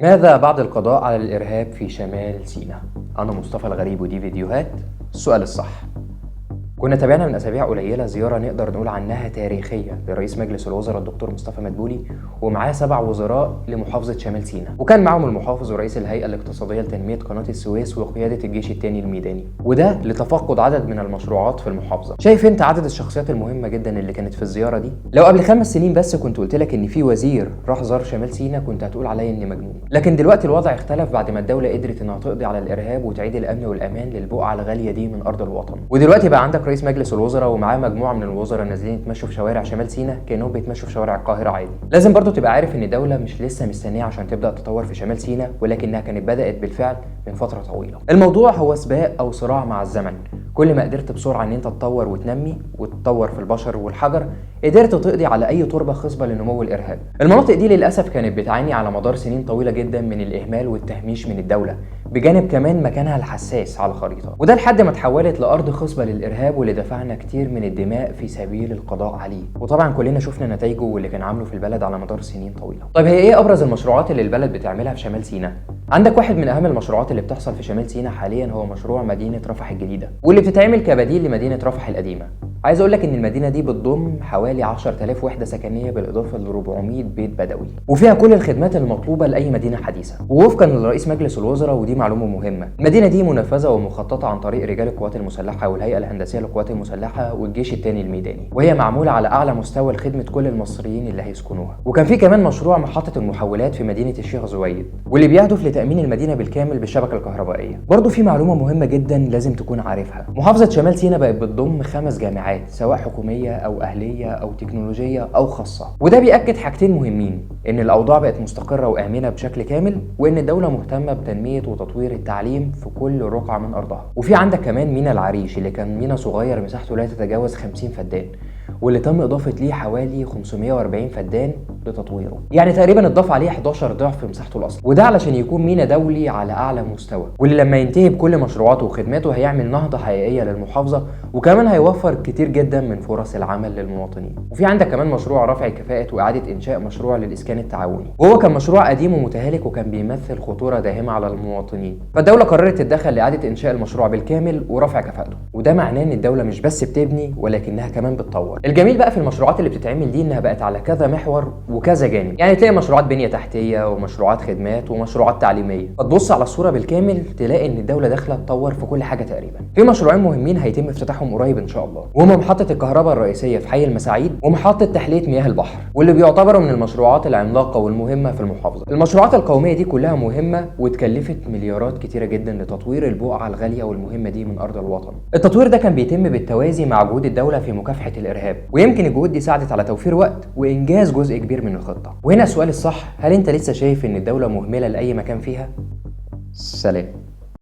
ماذا بعد القضاء على الإرهاب في شمال سيناء؟ أنا مصطفى الغريب ودي فيديوهات السؤال الصح. كنا تابعنا من أسابيع قليلة زيارة نقدر نقول عنها تاريخية لرئيس مجلس الوزراء الدكتور مصطفى مدبولي ومعاه 7 وزراء لمحافظة شمال سيناء، وكان معاهم المحافظ ورئيس الهيئة الاقتصادية لتنمية قناة السويس وقيادة الجيش الثاني الميداني، وده لتفقد عدد من المشروعات في المحافظة. شايف أنت عدد الشخصيات المهمة جدا اللي كانت في الزيارة دي؟ لو قبل 5 سنين بس كنت قلت لك إن في وزير راح زار شمال سيناء كنت هتقول عليا إني مجنون، لكن دلوقتي الوضع اختلف بعد ما الدولة قدرت إنها تقضي على الإرهاب وتعيد الأمن والأمان للبقعة الغالية دي من أرض الوطن. ودلوقتي بقى عندك رئيس مجلس الوزراء ومعاه مجموعه من الوزراء نازلين يتمشوا في شوارع شمال سيناء كانهم بيتمشوا في شوارع القاهره عادي. لازم برضو تبقى عارف ان الدوله مش لسه مستنيه عشان تبدا تطور في شمال سيناء، ولكنها كانت بدات بالفعل من فتره طويله. الموضوع هو سباق او صراع مع الزمن، كل ما قدرت بسرعه ان انت تطور وتنمي وتطور في البشر والحجر قدرت تقضي على اي تربه خصبه لنمو الارهاب. المناطق دي للاسف كانت بتعاني على مدار سنين طويله جدا من الاهمال والتهميش من الدوله، بجانب كمان مكانها الحساس على الخريطه، وده لحد ما اتحولت لارض خصبه للارهاب واللي دفعنا كتير من الدماء في سبيل القضاء عليه. وطبعا كلنا شفنا نتائجه واللي كان عامله في البلد على مدار سنين طويله. طيب هي ايه ابرز المشروعات اللي البلد بتعملها في شمال سيناء؟ عندك واحد من اهم المشروعات اللي بتحصل في شمال سيناء حاليا هو مشروع مدينه رفح الجديده، واللي بتتعمل كبديل لمدينه رفح القديمه. عايز اقول لك ان المدينه دي بتضم حوالي 10000 وحده سكنيه بالاضافه ل 400 بيت بدوي، وفيها كل الخدمات المطلوبه لاي مدينه حديثه. ووفقا لرئيس مجلس الوزراء ودي معلومه مهمه، المدينه دي منفذه ومخططه عن طريق رجال القوات المسلحه والهيئه الهندسيه للقوات المسلحه والجيش الثاني الميداني، وهي معموله على اعلى مستوى لخدمه كل المصريين اللي هيسكنوها. وكان في كمان مشروع محطه المحولات في مدينه الشيخ زويد، واللي بيهدف لتامين المدينه بالكامل بالشبكه الكهربائيه. برضه في معلومه مهمه جدا لازم تكون عارفها، محافظه شمال سيناء بقت بتضم 5 جامعات سواء حكوميه او اهليه او تكنولوجيه او خاصه، وده بيأكد حاجتين مهمين، ان الاوضاع بقت مستقره وامنه بشكل كامل، وان الدوله مهتمه بتنميه وتطوير التعليم في كل رقعه من ارضها. وفي عندك كمان ميناء العريش اللي كان ميناء صغير مساحته لا تتجاوز 50 فدان، واللي تم اضافه ليه حوالي 540 فدان لتطويره، يعني تقريبا اتضاف عليه 11 ضعف مساحته الاصليه، وده علشان يكون ميناء دولي على اعلى مستوى، واللي لما ينتهي بكل مشروعاته وخدماته هيعمل نهضه حقيقيه للمحافظه، وكمان هيوفر كتير جدا من فرص العمل للمواطنين. وفي عندك كمان مشروع رفع كفاءه واعاده انشاء مشروع للاسكان التعاوني، وهو كان مشروع قديم ومتهالك وكان بيمثل خطوره داهمه على المواطنين، فالدوله قررت تتدخل لاعاده انشاء المشروع بالكامل ورفع كفاءته، وده معناه ان الدوله مش بس بتبني ولكنها كمان بتطور. الجميل بقى في المشروعات اللي بتتعمل دي انها بقت على كذا محور وكذا جانب، يعني تلاقي مشروعات بنيه تحتيه ومشروعات خدمات ومشروعات تعليميه، فتبص على الصوره بالكامل تلاقي ان الدوله داخله تطور في كل حاجه تقريبا. في مشروعين مهمين هيتم افتتاحهم قريب ان شاء الله، وهما محطه الكهرباء الرئيسيه في حي المساعيد ومحطه تحليه مياه البحر، واللي بيعتبروا من المشروعات العملاقه والمهمه في المحافظه. المشروعات القوميه دي كلها مهمه واتكلفت مليارات كتيره جدا لتطوير البقعه الغاليه والمهمه دي من ارض الوطن. التطوير ده كان بيتم بالتوازي مع جهود الدوله في مكافحه الارهاب، ويمكن الجهود دي ساعدت على توفير وقت وانجاز جزء كبير من الخطه. وهنا السؤال الصح، هل انت لسه شايف ان الدوله مهمله لاي مكان فيها؟ سلام.